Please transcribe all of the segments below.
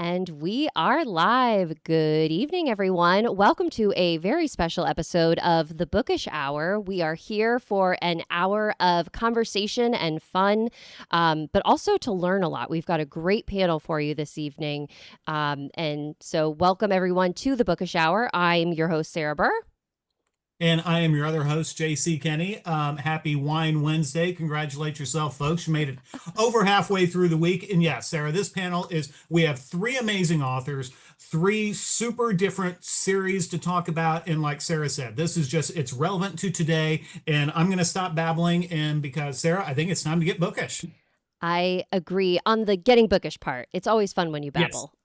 And we are live. Good evening, everyone. Welcome to a very special episode of the Bookish Hour. We are here for an hour of conversation and fun, but also to learn a lot. We've got a great panel for you this evening. And so welcome, everyone, to the Bookish Hour. I'm your host, Sarah Burr. And I am your other host, JC Kenny. Happy Wine Wednesday. Congratulate yourself, folks. You made it over halfway through the week. And yes, Sarah, this panel we have three amazing authors, three super different series to talk about. And like Sarah said, it's relevant to today. And I'm going to stop babbling. And because, Sarah, I think it's time to get bookish. I agree on the getting bookish part. It's always fun when you babble. Yes.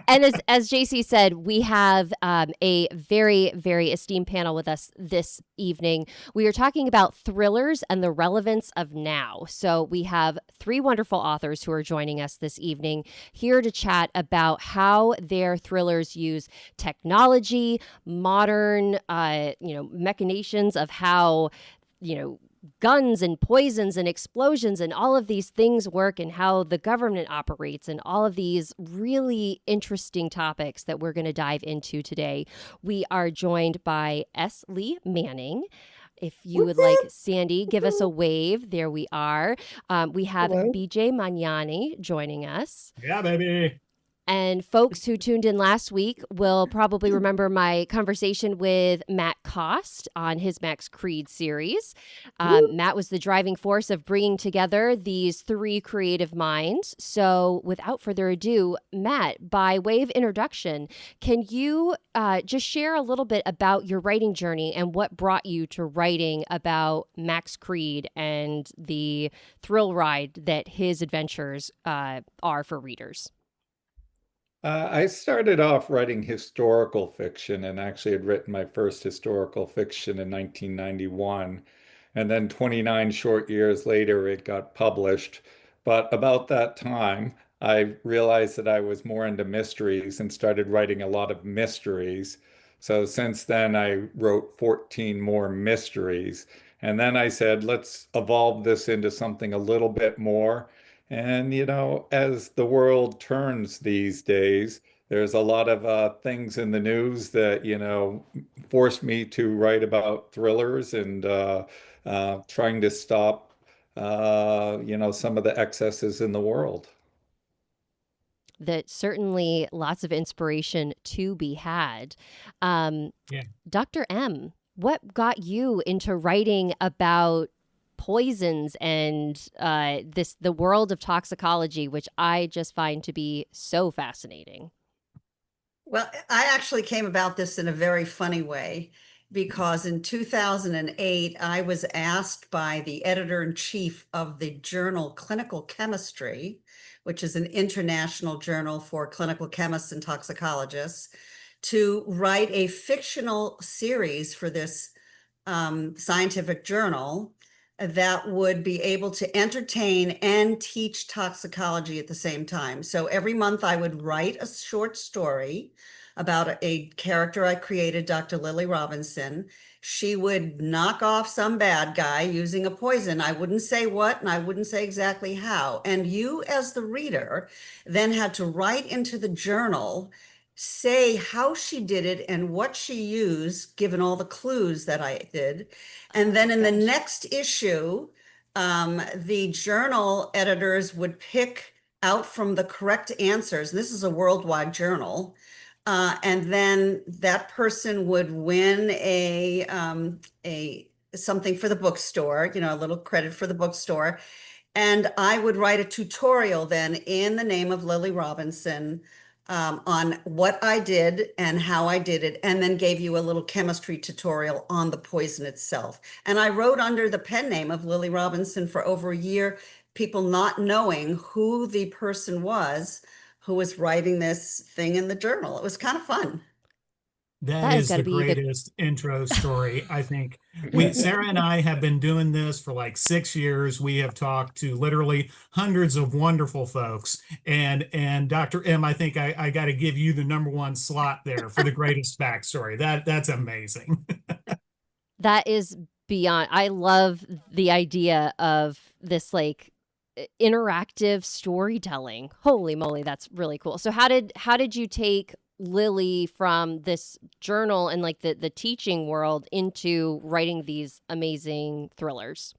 And as JC said, we have a very, very esteemed panel with us this evening. We are talking about thrillers and the relevance of now. So we have three wonderful authors who are joining us this evening here to chat about how their thrillers use technology, modern, machinations of how, guns and poisons and explosions and all of these things work and how the government operates and all of these really interesting topics that we're going to dive into today. We are joined by S. Lee Manning. If you would like, Sandy, give us a wave. There we are. We have BJ Magnani joining us. Yeah, baby. And folks who tuned in last week will probably remember my conversation with Matt Cost on his Max Creed series. Matt was the driving force of bringing together these three creative minds. So without further ado, Matt, by way of introduction, can you just share a little bit about your writing journey and what brought you to writing about Max Creed and the thrill ride that his adventures are for readers? I started off writing historical fiction and actually had written my first historical fiction in 1991. And then 29 short years later, it got published. But about that time, I realized that I was more into mysteries and started writing a lot of mysteries. So since then, I wrote 14 more mysteries. And then I said, let's evolve this into something a little bit more. And, as the world turns these days, there's a lot of things in the news that, forced me to write about thrillers and trying to stop, some of the excesses in the world. That certainly lots of inspiration to be had. Dr. M, what got you into writing about poisons and the world of toxicology, which I just find to be so fascinating? Well, I actually came about this in a very funny way because in 2008, I was asked by the editor-in-chief of the journal Clinical Chemistry, which is an international journal for clinical chemists and toxicologists, to write a fictional series for this scientific journal that would be able to entertain and teach toxicology at the same time. So every month I would write a short story about a character I created, Dr. Lily Robinson. She would knock off some bad guy using a poison. I wouldn't say what, and I wouldn't say exactly how. And you, as the reader, then had to write into the journal, say how she did it and what she used, given all the clues that I did. And then in the next issue, the journal editors would pick out from the correct answers. This is a worldwide journal. And then that person would win a something for the bookstore, a little credit for the bookstore. And I would write a tutorial then in the name of Lily Robinson on what I did and how I did it, and then gave you a little chemistry tutorial on the poison itself. And I wrote under the pen name of Lily Robinson for over a year, people not knowing who the person was who was writing this thing in the journal. It was kind of fun. That That has is got the to be the greatest intro story. I think Sarah and I have been doing this for like 6 years. We have talked to literally hundreds of wonderful folks. And Dr. M, I think I got to give you the #1 slot there for the greatest backstory. That's amazing. That is beyond. I love the idea of this like interactive storytelling. Holy moly, that's really cool. So how did you take Lily from this journal and like the teaching world into writing these amazing thrillers?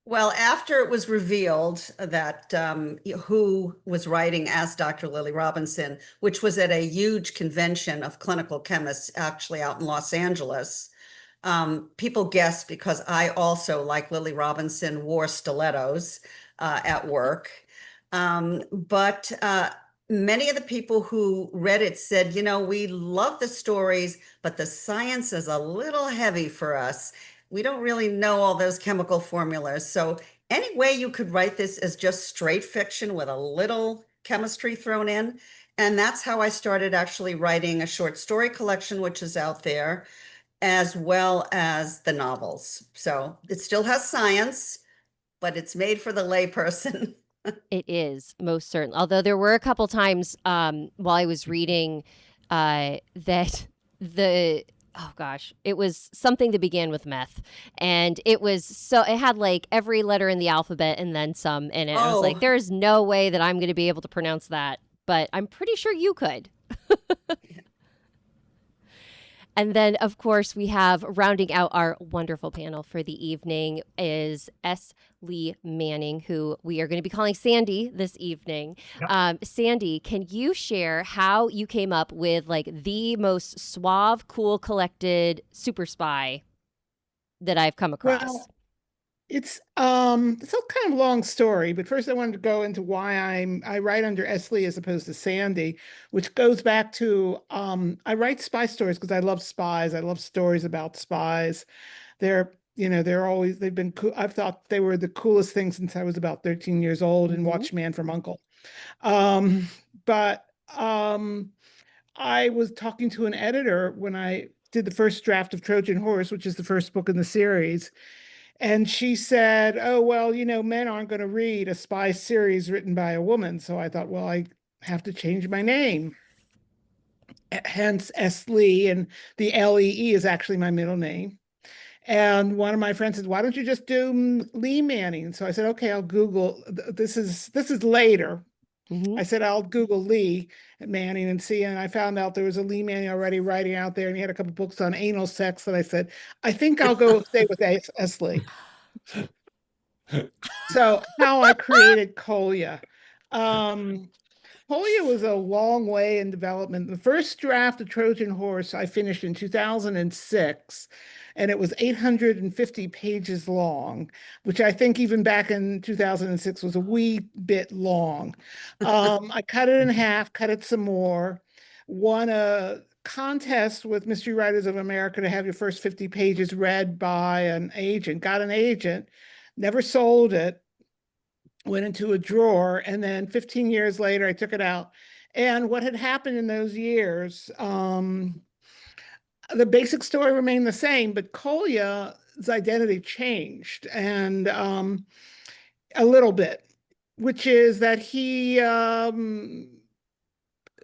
Well, after it was revealed that who was writing as Dr. Lily Robinson, which was at a huge convention of clinical chemists actually out in Los Angeles, people guessed because I also, like Lily Robinson, wore stilettos at work. But many of the people who read it said, we love the stories, but the science is a little heavy for us. We don't really know all those chemical formulas. So any way you could write this as just straight fiction with a little chemistry thrown in. And that's how I started actually writing a short story collection, which is out there, as well as the novels. So it still has science, but it's made for the layperson. It is most certainly. Although there were a couple times while I was reading that the oh gosh, it was something that began with meth, and it had like every letter in the alphabet and then some in it. I was like, Oh, there is no way that I'm going to be able to pronounce that, but I'm pretty sure you could. And then, of course, we have rounding out our wonderful panel for the evening is S. Lee Manning, who we are going to be calling Sandy this evening. Yep. Sandy, can you share how you came up with like the most suave, cool, collected super spy that I've come across? Well, it's a kind of long story, but first I wanted to go into why I write under Esley as opposed to Sandy, which goes back to I write spy stories because I love spies. I love stories about spies. They've been cool. I've thought they were the coolest thing since I was about 13 years old and watched Man from Uncle. But I was talking to an editor when I did the first draft of Trojan Horse, which is the first book in the series. And she said, oh, well, men aren't going to read a spy series written by a woman. So I thought, well, I have to change my name. Hence S. Lee, and the Lee is actually my middle name. And one of my friends said, why don't you just do Lee Manning? So I said, okay, I'll Google. This is later. I said, I'll Google Lee Manning and see. And I found out there was a Lee Manning already writing out there, and he had a couple books on anal sex. And I said, I think I'll go stay with S. Lee. So how I created Kolya. Kolya was a long way in development. The first draft of Trojan Horse I finished in 2006, and it was 850 pages long, which I think even back in 2006 was a wee bit long. I cut it in half, cut it some more, won a contest with Mystery Writers of America to have your first 50 pages read by an agent, got an agent, never sold it, went into a drawer, and then 15 years later, I took it out. And what had happened in those years, the basic story remained the same, but Kolya's identity changed, and a little bit, which is that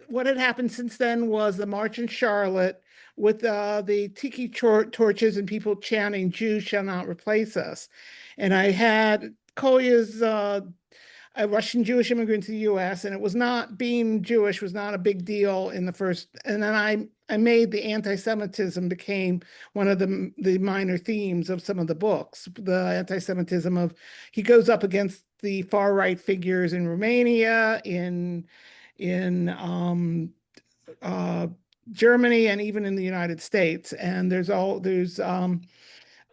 what had happened since then was the March in Charlotte with the tiki torches and people chanting, Jews shall not replace us. And I had Kolya's a Russian Jewish immigrant to the US, and it was not, being Jewish was not a big deal in the first, and then I made the anti-Semitism became one of the minor themes of some of the books. The anti-Semitism of, he goes up against the far right figures in Romania, in Germany, and even in the United States. And there's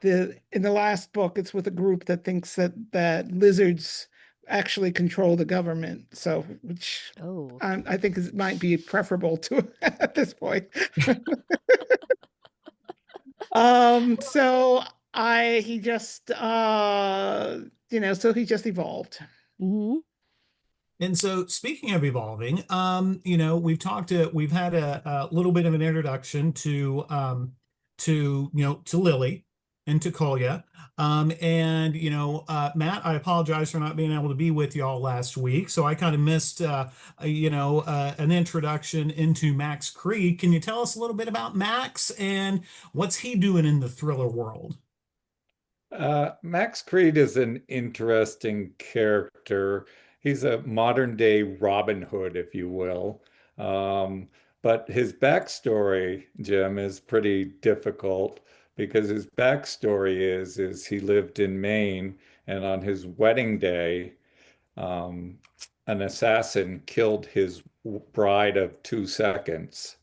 in the last book, it's with a group that thinks that lizards actually control the government. So, which I think might be preferable to at this point. So he just so he just evolved. Mm-hmm. And so, speaking of evolving, we've had a little bit of an introduction to Lily and to Kolya. Matt, I apologize for not being able to be with y'all last week. So I kind of missed, an introduction into Max Creed. Can you tell us a little bit about Max and what's he doing in the thriller world? Max Creed is an interesting character. He's a modern day Robin Hood, if you will. Um, but his backstory, Jim, is pretty difficult because his backstory is he lived in Maine, and on his wedding day, um, an assassin killed his bride of 2 seconds.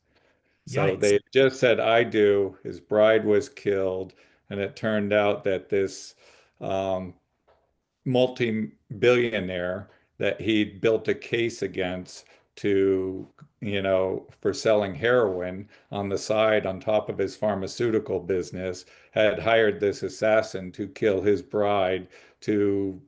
So Yikes. they just said, I do. His bride was killed. And it turned out that this um, multi-billionaire that he'd built a case against to, for selling heroin on the side on top of his pharmaceutical business, had hired this assassin to kill his bride to,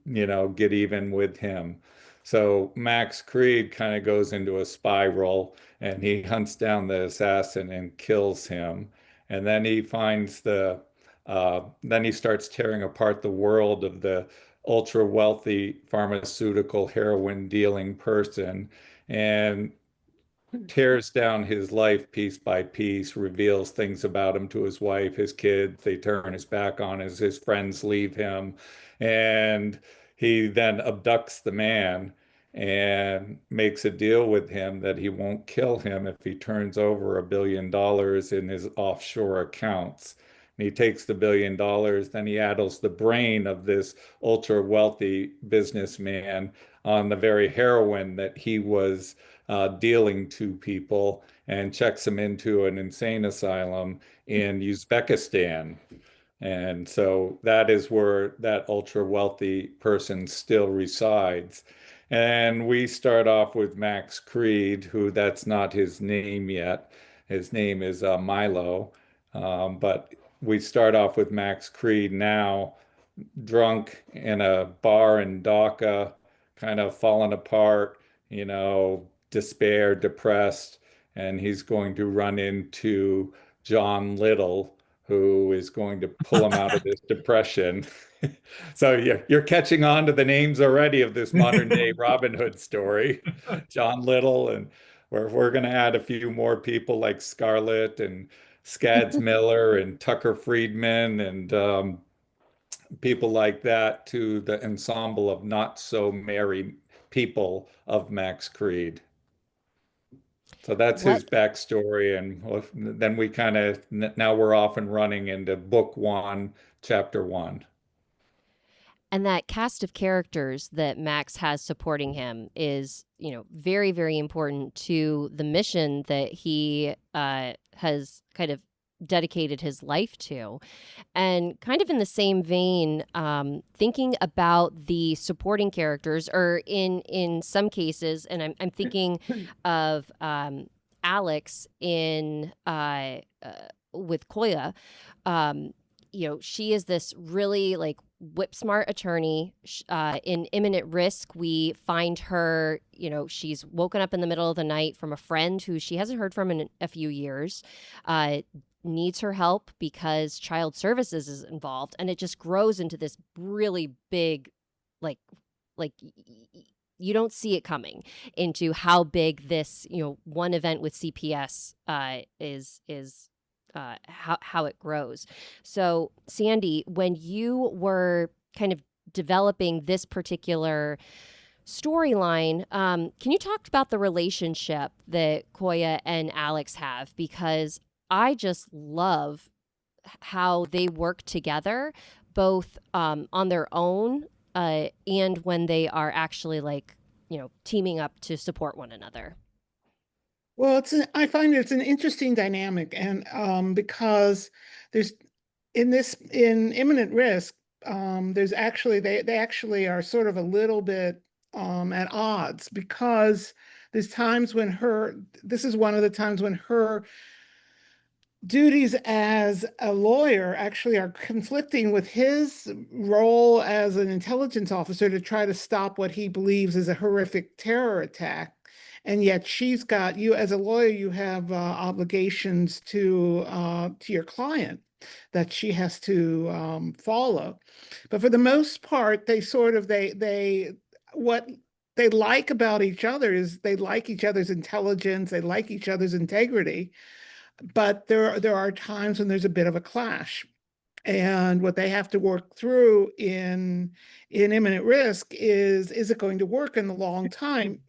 get even with him. So Max Creed kind of goes into a spiral and he hunts down the assassin and kills him. And then he finds then he starts tearing apart the world of the ultra wealthy pharmaceutical heroin dealing person and tears down his life piece by piece, reveals things about him to his wife, his kids. They turn his back on his friends leave him. And he then abducts the man and makes a deal with him that he won't kill him if he turns over $1 billion in his offshore accounts. And he takes the $1 billion, then he addles the brain of this ultra wealthy businessman on the very heroin that he was dealing to people and checks them into an insane asylum in Uzbekistan. And so that is where that ultra wealthy person still resides. And we start off with Max Creed, who that's not his name yet. His name is Milo. But we start off with Max Creed now, drunk in a bar in Dhaka, kind of falling apart, despair, depressed, and he's going to run into John Little, who is going to pull him out of this depression. So you're catching on to the names already of this modern day Robin Hood story. John Little, and we're going to add a few more people like Scarlett and Skads Miller and Tucker Friedman and people like that to the ensemble of not so merry people of Max Creed. So that's his backstory. And then we kind of, now we're off and running into book 1, chapter 1. And that cast of characters that Max has supporting him is, very, very important to the mission that he has kind of dedicated his life to. And kind of in the same vein, thinking about the supporting characters, or in some cases, and I'm thinking of Alex in with Kolya. She is this really like whip smart attorney in imminent risk. We find her, she's woken up in the middle of the night from a friend who she hasn't heard from in a few years, needs her help because child services is involved. And it just grows into this really big, like you don't see it coming, into how big this, one event with CPS is how it grows. So, Sandy, when you were kind of developing this particular storyline, can you talk about the relationship that Kolya and Alex have? Because I just love how they work together, both on their own and when they are actually teaming up to support one another. Well, I find it's an interesting dynamic, and because in Imminent Risk, there's actually they actually are sort of a little bit at odds, because there's times when this is one of the times when her duties as a lawyer actually are conflicting with his role as an intelligence officer to try to stop what he believes is a horrific terror attack. And yet she's got, you as a lawyer, you have obligations to your client that she has to follow. But for the most part, what they like about each other is they like each other's intelligence, they like each other's integrity, but there are times when there's a bit of a clash. And what they have to work through in Imminent Risk is it going to work in the long term?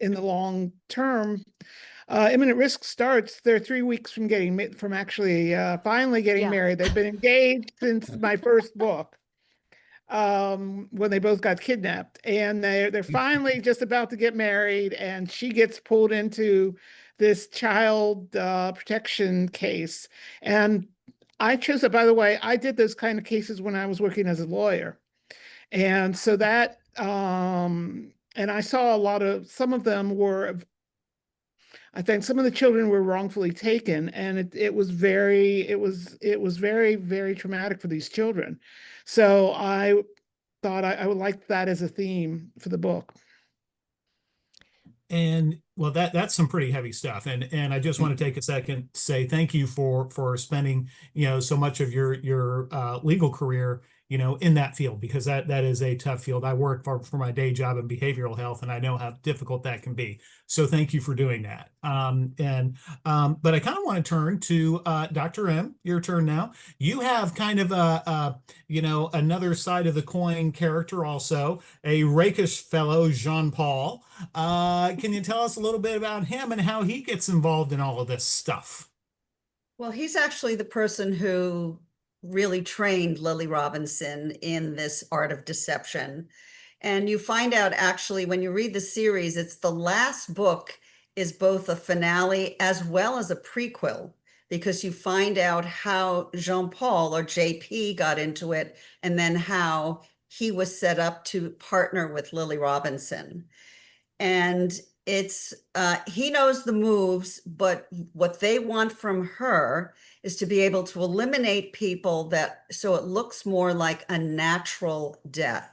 Imminent Risk starts, they're 3 weeks from actually finally getting married. They've been engaged since my first book, when they both got kidnapped, and they're finally just about to get married, and she gets pulled into this child protection case. And I chose it, by the way, I did those kind of cases when I was working as a lawyer. And so that, and I saw some of them were, I think some of the children were wrongfully taken, and it was very, very traumatic for these children. So I thought I would like that as a theme for the book. And well, that's some pretty heavy stuff. And I just want to take a second to say thank you for spending, so much of your legal career, in that field, because that is a tough field. I work for my day job in behavioral health, and I know how difficult that can be. So thank you for doing that. But I kind of want to turn to Dr. M. Your turn now. You have kind of another side of the coin character, also a rakish fellow, Jean-Paul. Can you tell us a little bit about him and how he gets involved in all of this stuff? Well, he's actually the person who really trained Lily Robinson in this art of deception. And you find out, actually, when you read the series, it's the last book is both a finale as well as a prequel, because you find out how Jean-Paul, or JP, got into it, and then how he was set up to partner with Lily Robinson. And it's he knows the moves, but what they want from her is to be able to eliminate people so it looks more like a natural death.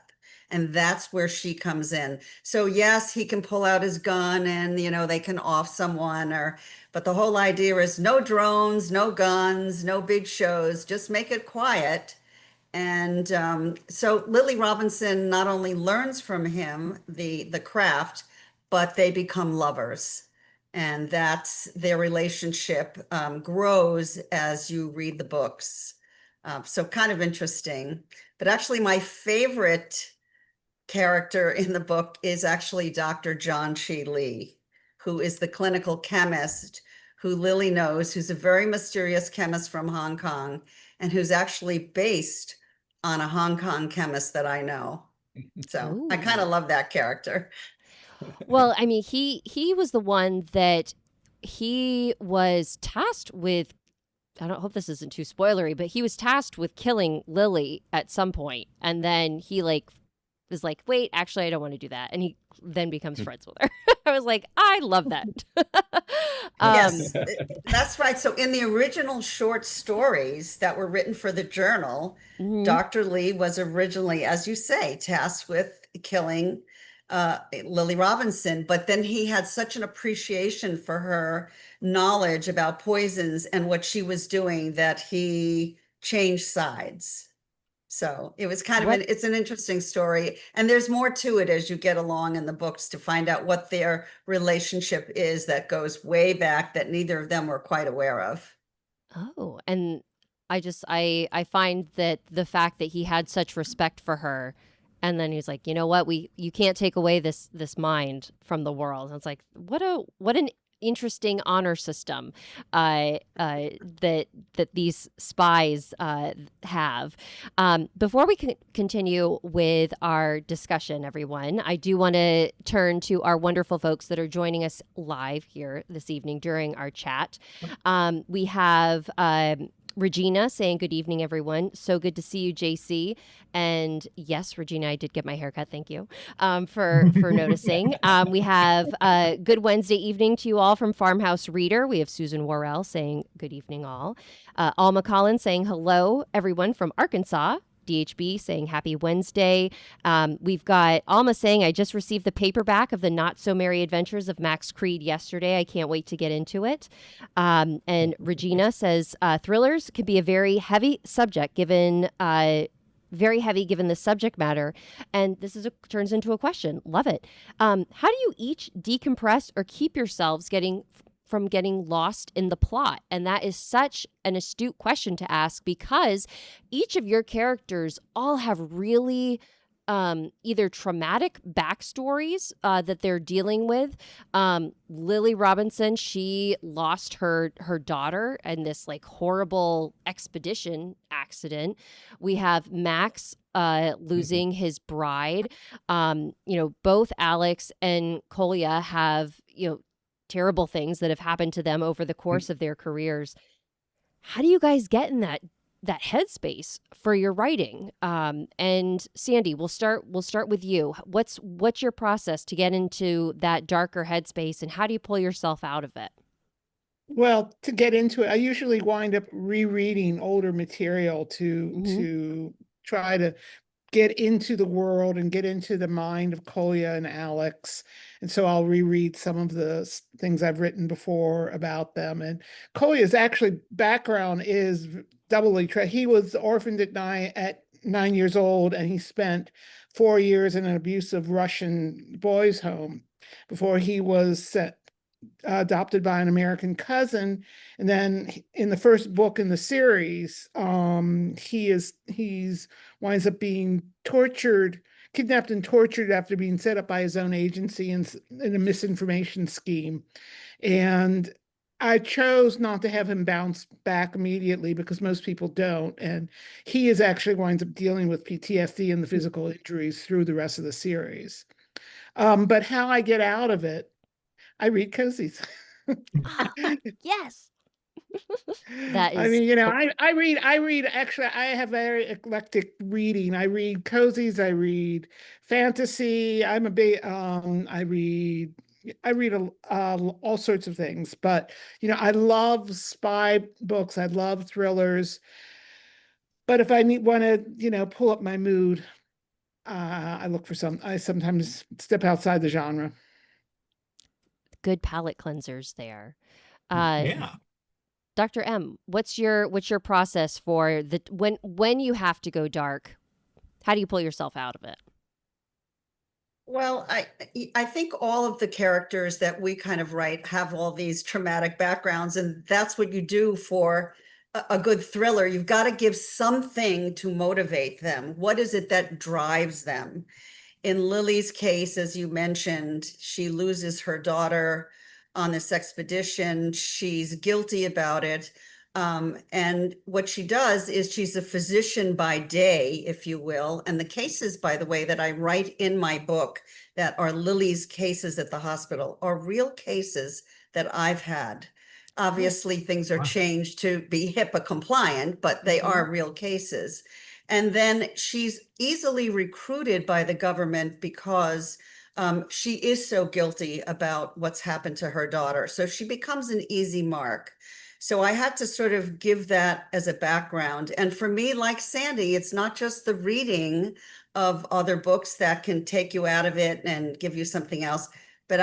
And that's where she comes in. So yes, he can pull out his gun and, they can off someone, but the whole idea is no drones, no guns, no big shows, just make it quiet. And so Lily Robinson not only learns from him the craft, but they become lovers. And that's their relationship grows as you read the books. So kind of interesting. But actually, my favorite character in the book is actually Dr. John Chi Lee, who is the clinical chemist who Lily knows, who's a very mysterious chemist from Hong Kong, and who's actually based on a Hong Kong chemist that I know. So I kind of love that character. Well, I mean, he was the one that he was tasked with. I don't hope this isn't too spoilery, but he was tasked with killing Lily at some point, and then he was like, wait, actually, I don't want to do that, and he then becomes friends with her. I was like, I love that. Yes, that's right. So in the original short stories that were written for the journal, Dr. Lee was originally, as you say, tasked with killing Lily Robinson, but then he had such an appreciation for her knowledge about poisons and what she was doing that he changed sides. So it was kind of it's an interesting story, and there's more to it as you get along in the books to find out what their relationship is that goes way back that neither of them were quite aware of. Oh, and I find that the fact that he had such respect for her, and then he's like, you know what, you can't take away this mind from the world. And it's like, what an interesting honor system that these spies have. Before we continue with our discussion, everyone, I do want to turn to our wonderful folks that are joining us live here this evening during our chat. We have Regina saying good evening, everyone. So good to see you, JC. And yes, Regina, I did get my haircut. Thank you for noticing. We have a good Wednesday evening to you all from Farmhouse Reader. We have Susan Worrell saying good evening, all. Alma Collins saying hello, everyone from Arkansas. DHB saying happy Wednesday. We've got Alma saying, I just received the paperback of the Not So Merry Adventures of Max Creed yesterday. I can't wait to get into it. And Regina says, thrillers can be a very heavy subject given very heavy given the subject matter. And this turns into a question. Love it. How do you each decompress or keep yourselves from getting lost in the plot? And that is such an astute question to ask, because each of your characters all have really either traumatic backstories that they're dealing with. Lily Robinson, she lost her daughter in this like horrible expedition accident. We have Max losing his bride. Both Alex and Kolya have, terrible things that have happened to them over the course of their careers. How do you guys get in that headspace for your writing? And Sandy, we'll start with you. What's your process to get into that darker headspace, and how do you pull yourself out of it? Well, to get into it, I usually wind up rereading older material to try to get into the world and get into the mind of Kolya and Alex. And so I'll reread some of the things I've written before about them. And Kolya's actually background is doubly he was orphaned at 9 years old, and he spent 4 years in an abusive Russian boys' home before he was adopted by an American cousin. And then in the first book in the series, he's winds up being kidnapped and tortured after being set up by his own agency in a misinformation scheme. And I chose not to have him bounce back immediately, because most people don't. And he actually winds up dealing with PTSD and the physical injuries through the rest of the series. But how I get out of it, I read cozies. Yes. That is, I mean, I read, actually, I have very eclectic reading. I read cozies, I read fantasy. I'm a big, I read all sorts of things, but, I love spy books. I love thrillers. But if I want to, pull up my mood, I sometimes step outside the genre. good palate cleansers there. Yeah. Dr. M, what's your process for when you have to go dark? How do you pull yourself out of it? Well, I think all of the characters that we kind of write have all these traumatic backgrounds, and that's what you do for a good thriller. You've got to give something to motivate them. What is it that drives them? In Lily's case, as you mentioned, she loses her daughter on this expedition. She's guilty about it. And what she does is she's a physician by day, if you will. And the cases, by the way, that I write in my book that are Lily's cases at the hospital are real cases that I've had. Obviously, things are changed to be HIPAA compliant, but they are real cases. And then she's easily recruited by the government because she is so guilty about what's happened to her daughter. So she becomes an easy mark. So I had to sort of give that as a background. And for me, like Sandy, it's not just the reading of other books that can take you out of it and give you something else, but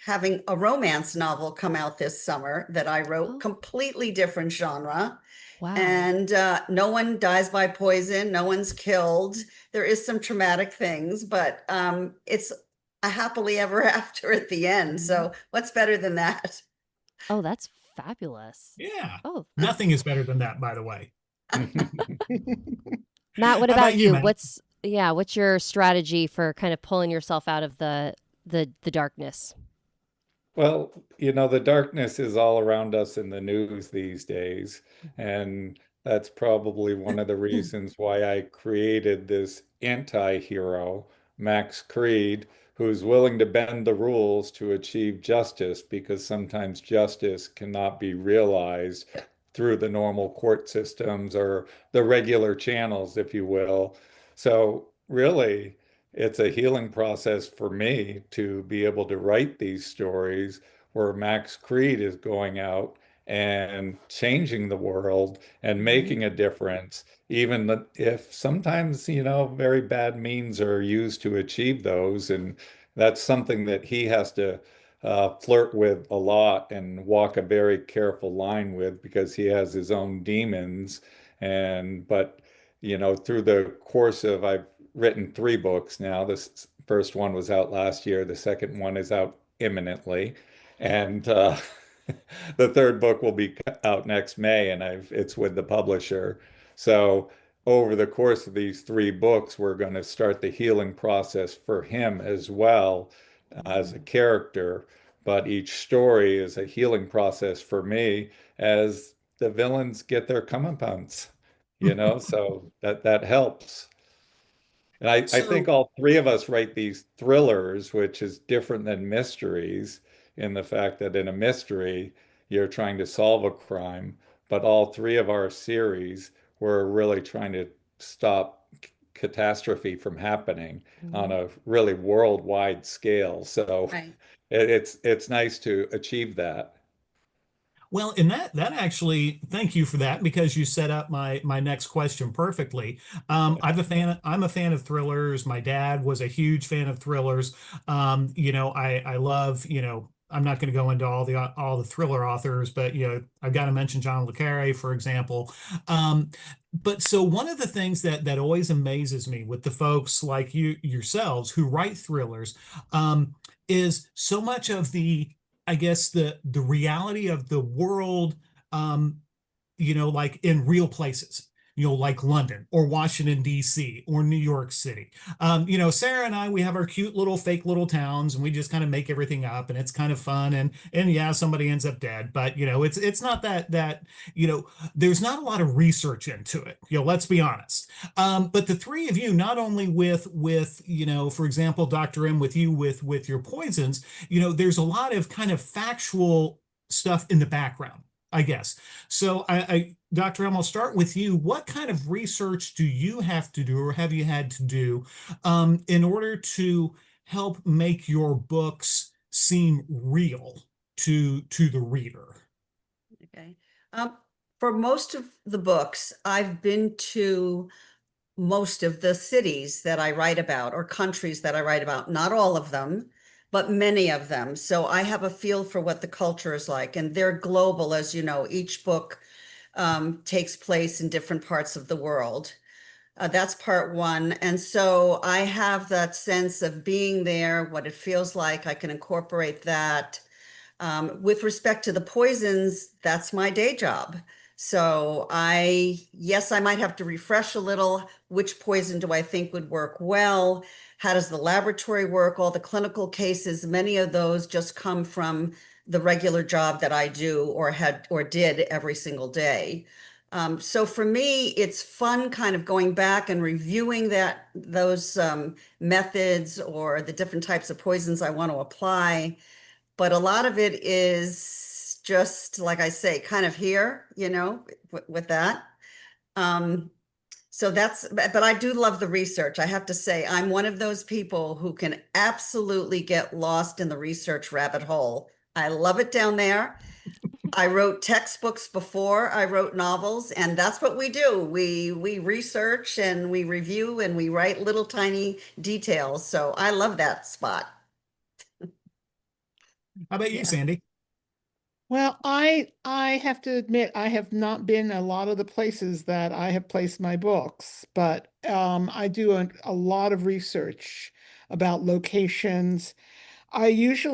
having a romance novel come out this summer that I wrote, completely different genre. Wow. And no one dies by poison. No one's killed. There is some traumatic things, but it's a happily ever after at the end. So what's better than that? Oh, that's fabulous. Yeah. Oh, Nothing is better than that, by the way. Matt, what How about you? Matt? What's your strategy for kind of pulling yourself out of the darkness? Well, the darkness is all around us in the news these days. And that's probably one of the reasons why I created this anti-hero, Max Creed, who's willing to bend the rules to achieve justice, because sometimes justice cannot be realized through the normal court systems or the regular channels, if you will. So really, it's a healing process for me to be able to write these stories where Max Creed is going out and changing the world and making a difference, even if sometimes, very bad means are used to achieve those. And that's something that he has to flirt with a lot and walk a very careful line with because he has his own demons. But through the course of, I've written 3 books now. This first one was out last year. The second one is out imminently. And the third book will be out next May, and it's with the publisher. So over the course of these 3 books, we're going to start the healing process for him as well as a character. But each story is a healing process for me as the villains get their comeuppance, so that helps. And I think So, all 3 of us write these thrillers, which is different than mysteries in the fact that in a mystery, you're trying to solve a crime. But all 3 of our series, we're really trying to stop catastrophe from happening on a really worldwide scale. So right. it's nice to achieve that. Well, and that actually, thank you for that because you set up my next question perfectly. I'm a fan of thrillers. My dad was a huge fan of thrillers. I love, I'm not going to go into all the thriller authors, but I've got to mention John le Carre, for example. But so one of the things that always amazes me with the folks like you yourselves who write thrillers, is so much of the, I guess, the reality of the world, um, like in real places, like London or Washington, D.C. or New York City. Sarah and I, we have our cute little fake little towns and we just kind of make everything up and it's kind of fun. And yeah, somebody ends up dead, but it's not that, there's not a lot of research into it. Let's be honest. But the 3 of you, not only with, for example, Dr. M, with you, with your poisons, there's a lot of kind of factual stuff in the background, I guess. So Dr. M, I'll start with you. What kind of research do you have to do or have you had to do in order to help make your books seem real to the reader? Okay. For most of the books, I've been to most of the cities that I write about or countries that I write about, not all of them, but many of them. So I have a feel for what the culture is like, and they're global, as you know. Each book takes place in different parts of the world. That's part one. And so I have that sense of being there, what it feels like. I can incorporate that. With respect to the poisons, that's my day job. So yes, I might have to refresh a little. Which poison do I think would work well? How does the laboratory work? All the clinical cases, many of those just come from the regular job that I do or did every single day. So for me, it's fun kind of going back and reviewing those methods or the different types of poisons I want to apply. But a lot of it is just, like I say, kind of here, with that. But I do love the research. I have to say, I'm one of those people who can absolutely get lost in the research rabbit hole. I love it down there. I wrote textbooks before I wrote novels, and that's what we do. We research and we review and we write little tiny details. So I love that spot. How about you, Yeah. Sandy? Well, I have to admit I have not been a lot of the places that I have placed my books, but I do a lot of research about locations. There's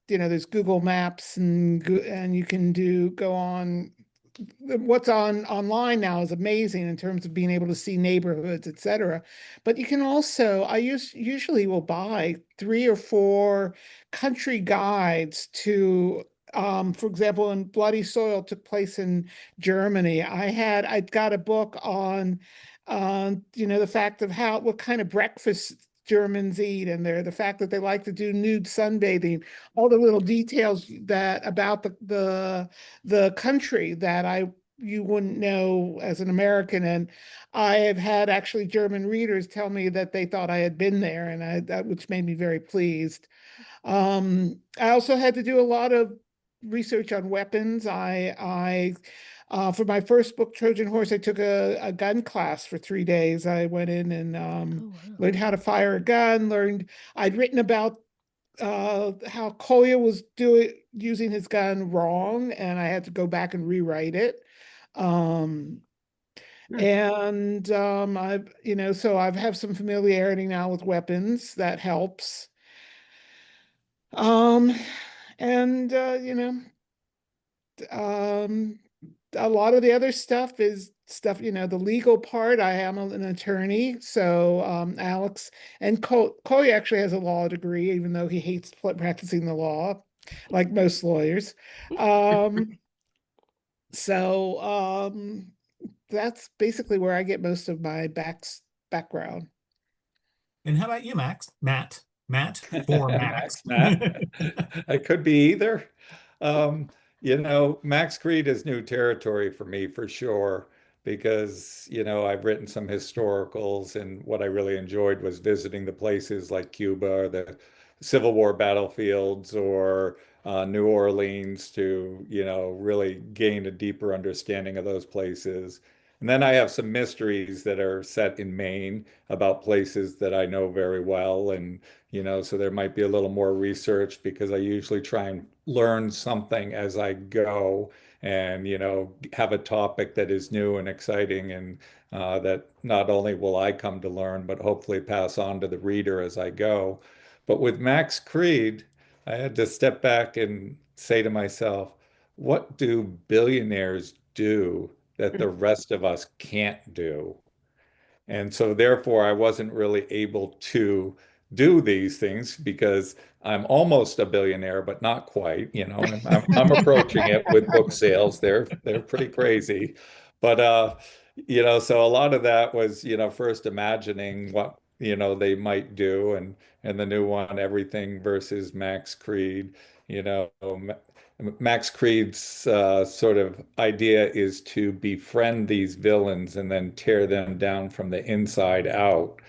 there's Google Maps and you can go on. What's online now is amazing in terms of being able to see neighborhoods, etc. But you can also, usually will buy 3 or 4 country guides to, for example, in Bloody Soil took place in Germany. I got a book on, the fact of what kind of breakfast Germans eat, and the fact that they like to do nude sunbathing, all the little details that about the country that you wouldn't know as an American. And I have had actually German readers tell me that they thought I had been there, and which made me very pleased. I also had to do a lot of research on weapons. For my first book, Trojan Horse, I took a gun class for 3 days. I went in and learned how to fire a gun. I'd written about how Collier was using his gun wrong, and I had to go back and rewrite it. So I've have some familiarity now with weapons. That helps. And a lot of the other stuff is stuff, the legal part. I am an attorney, so Alex and Coley actually has a law degree, even though he hates practicing the law, like most lawyers. That's basically where I get most of my background. And how about you, Matt, for Max. Matt. I could be either. Max Creed is new territory for me for sure, because, I've written some historicals, and what I really enjoyed was visiting the places like Cuba or the Civil War battlefields, or New Orleans, to, really gain a deeper understanding of those places. And then I have some mysteries that are set in Maine about places that I know very well. And, so there might be a little more research, because I usually try and learn something as I go, and, have a topic that is new and exciting, and that not only will I come to learn, but hopefully pass on to the reader as I go. But with Max Creed, I had to step back and say to myself, what do billionaires do that the rest of us can't do? And so therefore, I wasn't really able to do these things, because I'm almost a billionaire, but not quite. I'm approaching it with book sales. They're pretty crazy. But so a lot of that was, first imagining what, they might do, and the new one, Everything versus Max Creed. Max Creed's sort of idea is to befriend these villains and then tear them down from the inside out.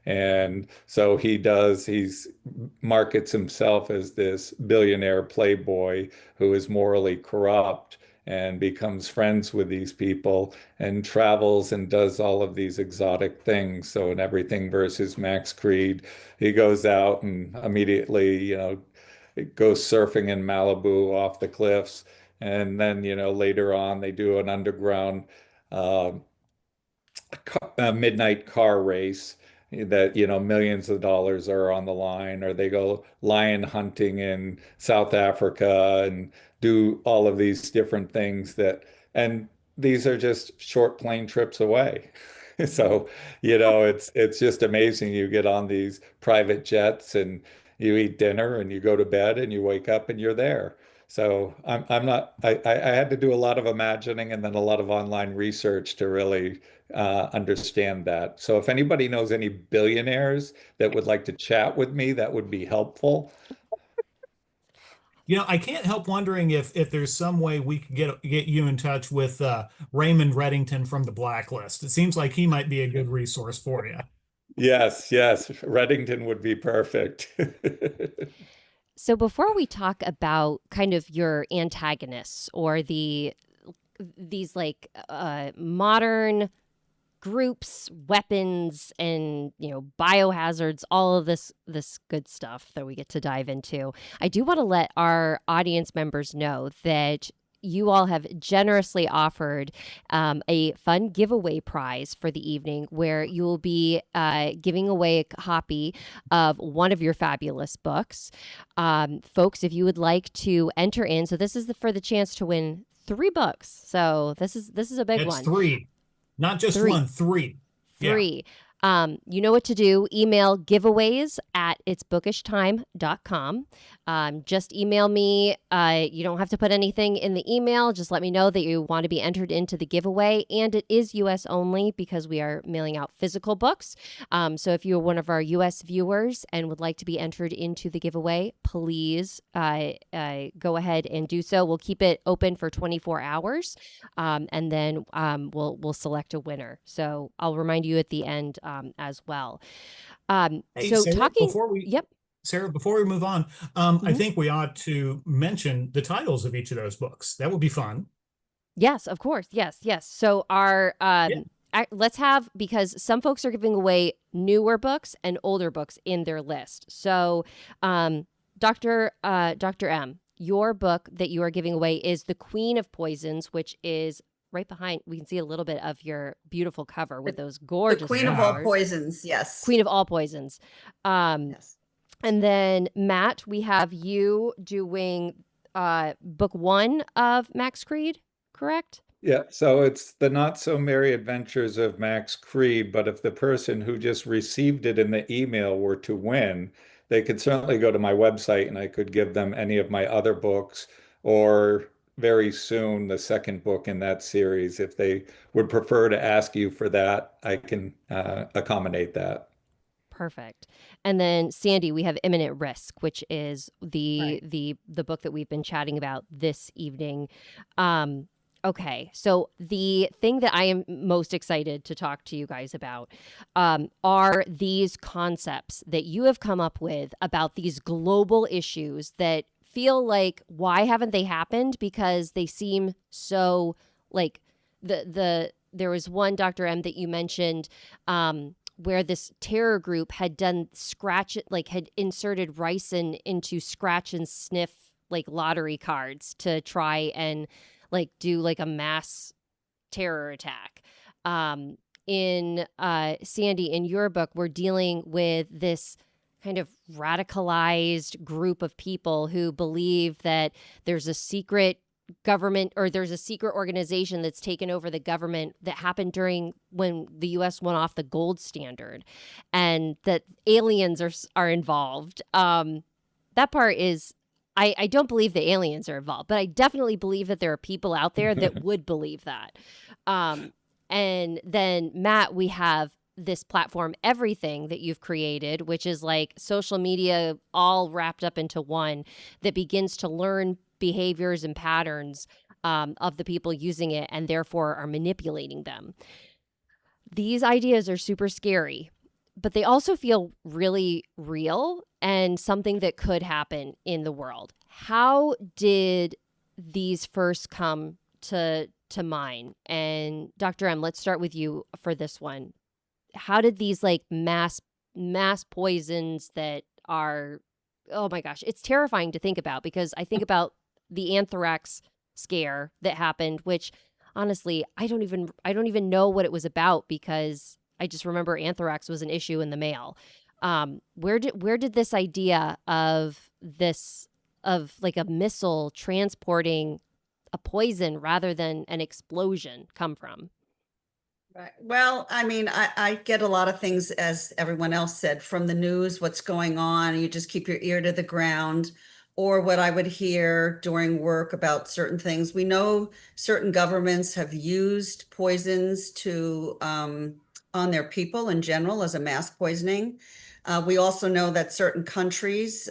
And so he's markets himself as this billionaire playboy who is morally corrupt, and becomes friends with these people and travels and does all of these exotic things. So in Everything versus Max Creed, he goes out and immediately, it goes surfing in Malibu off the cliffs. And then, later on, they do an underground uh, midnight car race that, millions of dollars are on the line, or they go lion hunting in South Africa and do all of these different things and these are just short plane trips away. So, it's just amazing. You get on these private jets, and you eat dinner, and you go to bed, and you wake up, and you're there. So I had to do a lot of imagining, and then a lot of online research to really understand that. So if anybody knows any billionaires that would like to chat with me, that would be helpful. I can't help wondering if there's some way we could get you in touch with Raymond Reddington from The Blacklist. It seems like he might be a good resource for you. Yes, Reddington would be perfect. So before we talk about kind of your antagonists, or these like modern groups, weapons, and biohazards, all of this good stuff that we get to dive into, I do want to let our audience members know that you all have generously offered a fun giveaway prize for the evening, where you will be giving away a copy of one of your fabulous books. Folks, if you would like to enter in, so this is for the chance to win 3 books. So this is a big one. It's 3, not just 1, 3. Three. You know what to do. Email giveaways@itsbookishtime.com. Just email me. You don't have to put anything in the email. Just let me know that you want to be entered into the giveaway. And it is US only because we are mailing out physical books. So if you're one of our US viewers and would like to be entered into the giveaway, please go ahead and do so. We'll keep it open for 24 hours, and then we'll select a winner. So I'll remind you at the end as well. Hey, So Sarah, talking, Yep. Sarah, before we move on, I think we ought to mention the titles of each of those books. That would be fun. Yes, of course. Yes. So our let's have, because some folks are giving away newer books and older books in their list. So Dr. M, your book that you are giving away is The Queen of Poisons, which is right behind. We can see a little bit of your beautiful cover with those gorgeous The Queen of All flowers. Poisons, yes. Queen of All Poisons. Yes. And then Matt, we have you doing book 1 of Max Creed, correct? Yeah, so it's the Not So Merry Adventures of Max Creed, but if the person who just received it in the email were to win, they could certainly go to my website and I could give them any of my other books, or very soon the second book in that series. If they would prefer to ask you for that, I can accommodate that. Perfect. And then Sandy, we have Imminent Risk, which is Right. the book that we've been chatting about this evening. Okay, so the thing that I am most excited to talk to you guys about are these concepts that you have come up with about these global issues that feel like, why haven't they happened? Because they seem so like there was one, Dr. M, that you mentioned where this terror group had done had inserted ricin into scratch and sniff like lottery cards to try and like do like a mass terror attack. In Sandy, in your book, we're dealing with this kind of radicalized group of people who believe that there's a secret government, or there's a secret organization that's taken over the government, that happened during when the US went off the gold standard, and that aliens are involved. That part is, I don't believe the aliens are involved, but I definitely believe that there are people out there that would believe that. And then Matt, we have this platform, Everything, that you've created, which is like social media all wrapped up into one, that begins to learn behaviors and patterns of the people using it, and therefore are manipulating them. These ideas are super scary, but they also feel really real and something that could happen in the world. How did these first come to mind? And Dr. M, let's start with you for this one. How did these like mass poisons that are, oh my gosh, it's terrifying to think about, because I think about the anthrax scare that happened, which honestly, I don't even know what it was about, because I just remember anthrax was an issue in the mail. Where did this idea of like a missile transporting a poison rather than an explosion come from? Right. Well, I mean, I get a lot of things, as everyone else said, from the news, what's going on. You just keep your ear to the ground, or what I would hear during work about certain things. We know certain governments have used poisons to on their people in general as a mass poisoning. We also know that certain countries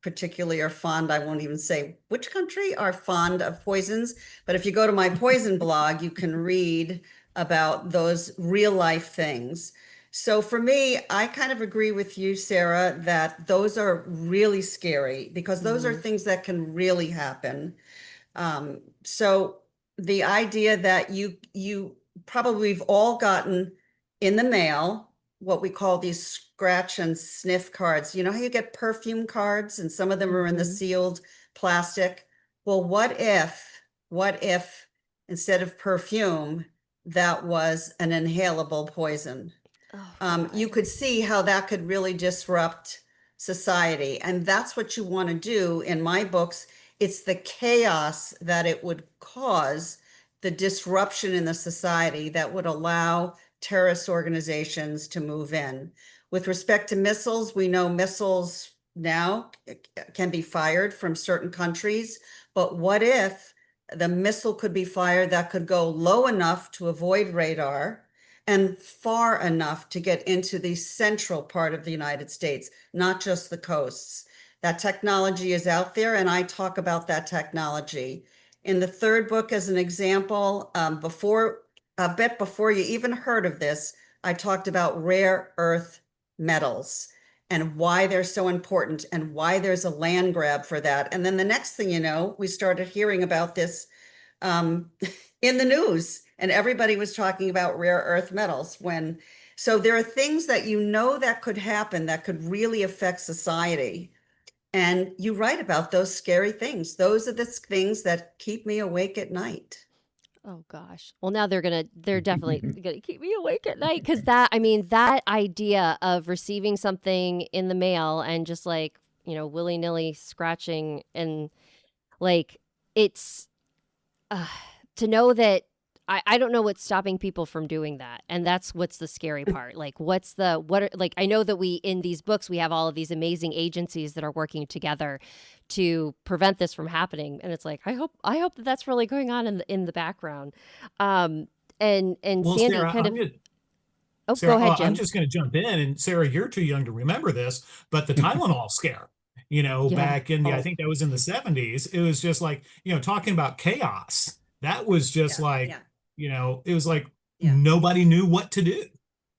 particularly are fond, I won't even say which country, are fond of poisons. But if you go to my poison blog, you can read about those real life things. So for me, I kind of agree with you, Sarah, that those are really scary, because those are things that can really happen. So the idea that you probably we've all gotten in the mail what we call these scratch and sniff cards. You know how you get perfume cards and some of them are in the sealed plastic? Well, what if instead of perfume, that was an inhalable poison? You could see how that could really disrupt society. And that's what you want to do in my books. It's the chaos that it would cause, the disruption in the society that would allow terrorist organizations to move in. With respect to missiles, we know missiles now can be fired from certain countries, but what if the missile could be fired that could go low enough to avoid radar and far enough to get into the central part of the United States, not just the coasts? That technology is out there, and I talk about that technology. In the third book, as an example, a bit before you even heard of this, I talked about rare earth metals and why they're so important and why there's a land grab for that. And then the next thing you know, we started hearing about this in the news, and everybody was talking about rare earth metals. So there are things that you know that could happen that could really affect society. And you write about those scary things. Those are the things that keep me awake at night. Oh gosh. Well, now they're definitely gonna keep me awake at night, because that idea of receiving something in the mail and just like, willy-nilly scratching, and like, it's to know that I don't know what's stopping people from doing that. And that's what's the scary part. Like, I know that in these books, we have all of these amazing agencies that are working together to prevent this from happening. And it's like, I hope that that's really going on in the background. And Well, Sandy Sarah, kind of, go Sarah, ahead, Jim. I'm just going to jump in, and Sarah, you're too young to remember this, but the Tylenol scare, Yeah. back in I think that was in the 70s. It was just like, talking about chaos. That was just like, it was like nobody knew what to do.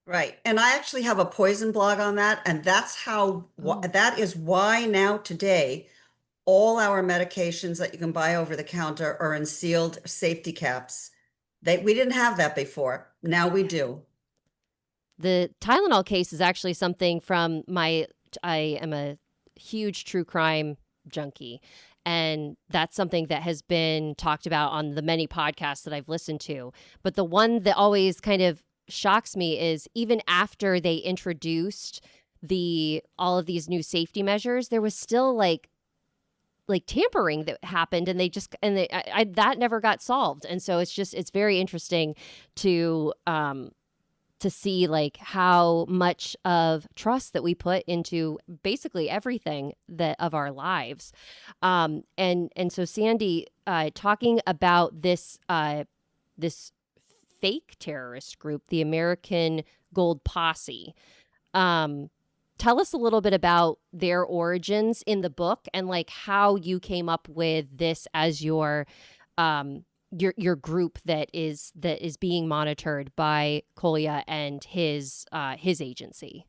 Right. And I actually have a poison blog on that. And that's that is why now today, all our medications that you can buy over the counter are in sealed safety caps. We didn't have that before. Now we do. The Tylenol case is actually something from I am a huge true crime junkie. And that's something that has been talked about on the many podcasts that I've listened to. But the one that always kind of shocks me is, even after they introduced all of these new safety measures, there was still like tampering that happened, and that never got solved. And so it's very interesting to see like how much of trust that we put into basically everything of our lives. And so Sandy, talking about this fake terrorist group, the American Gold Posse, tell us a little bit about their origins in the book, and like how you came up with this as your group that is being monitored by Kolya and his agency.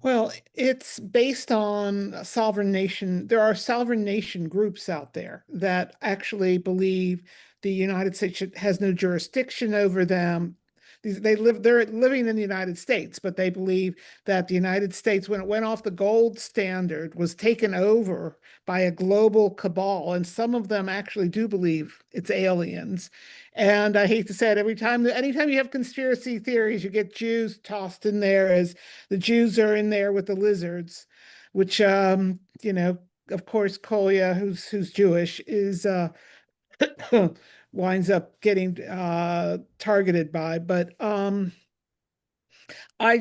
Well, it's based on a sovereign nation. There are sovereign nation groups out there that actually believe the United States has no jurisdiction over them. They're living in the United States, but they believe that the United States, when it went off the gold standard, was taken over by a global cabal. And some of them actually do believe it's aliens. And I hate to say it, anytime you have conspiracy theories, you get Jews tossed in there, as the Jews are in there with the lizards, which, of course, Kolya, who's Jewish, is winds up getting targeted by. But I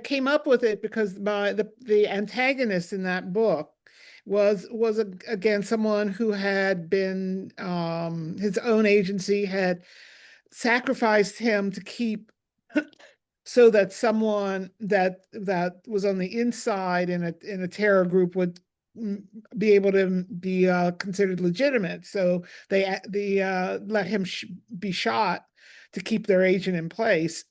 came up with it because the antagonist in that book was again someone who had been his own agency had sacrificed him to keep so that someone that was on the inside in a terror group would be able to be considered legitimate. So they let him be shot to keep their agent in place.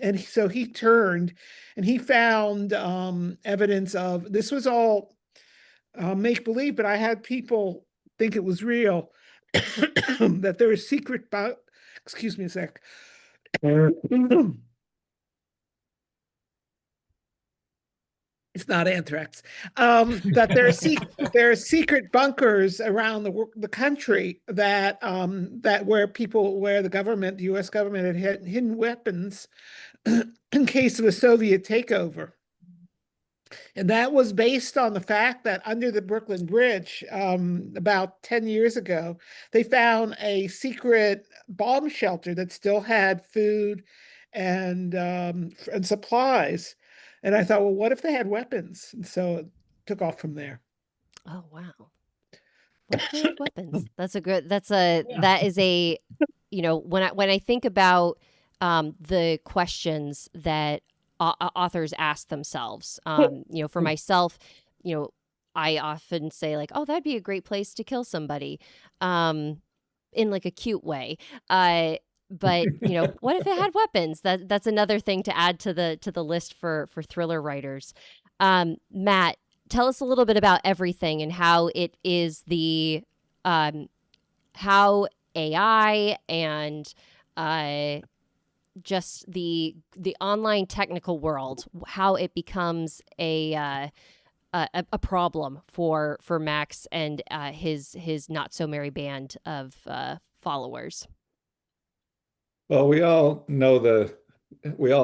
And so he turned and he found evidence of this was all make believe, but I had people think it was real. That there was secret excuse me a sec. It's not anthrax. That there are secret bunkers around the country that where the U.S. government had hidden weapons in case of a Soviet takeover. And that was based on the fact that under the Brooklyn Bridge, about 10 years ago, they found a secret bomb shelter that still had food and supplies. And I thought, well, what if they had weapons? And so it took off from there. Oh, wow. What if they had weapons? That is a, when I think about the questions that authors ask themselves, for myself, I often say like, oh, that'd be a great place to kill somebody, in like a cute way. But what if it had weapons? That's another thing to add to the list for thriller writers. Matt, tell us a little bit about Everything and how it is how AI and just the online technical world, how it becomes a problem for Max and his not so merry band of followers. Well, we all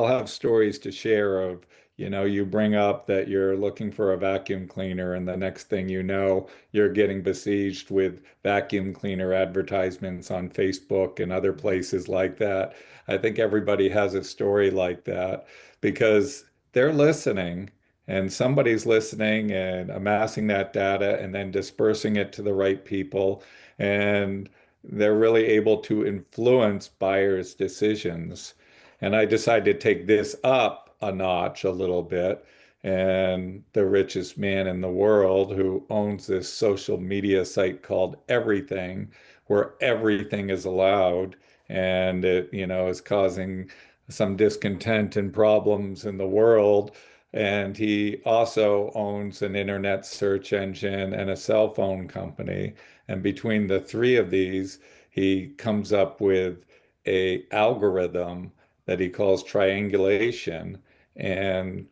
have stories to share of, you bring up that you're looking for a vacuum cleaner, and the next thing you know, you're getting besieged with vacuum cleaner advertisements on Facebook and other places like that. I think everybody has a story like that because they're listening and somebody's listening and amassing that data and then dispersing it to the right people. And they're really able to influence buyers' decisions. And I decided to take this up a notch a little bit. And the richest man in the world, who owns this social media site called Everything, where everything is allowed, and it, is causing some discontent and problems in the world. And he also owns an internet search engine and a cell phone company. And between the three of these, he comes up with a algorithm that he calls triangulation. And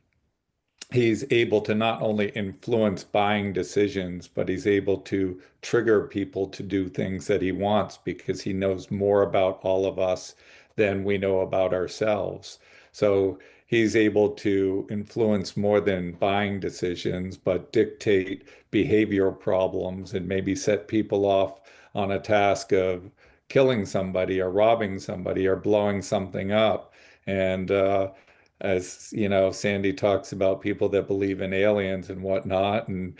he's able to not only influence buying decisions, but he's able to trigger people to do things that he wants because he knows more about all of us than we know about ourselves. So he's able to influence more than buying decisions, but dictate behavioral problems and maybe set people off on a task of killing somebody or robbing somebody or blowing something up. And as Sandy talks about people that believe in aliens and whatnot, and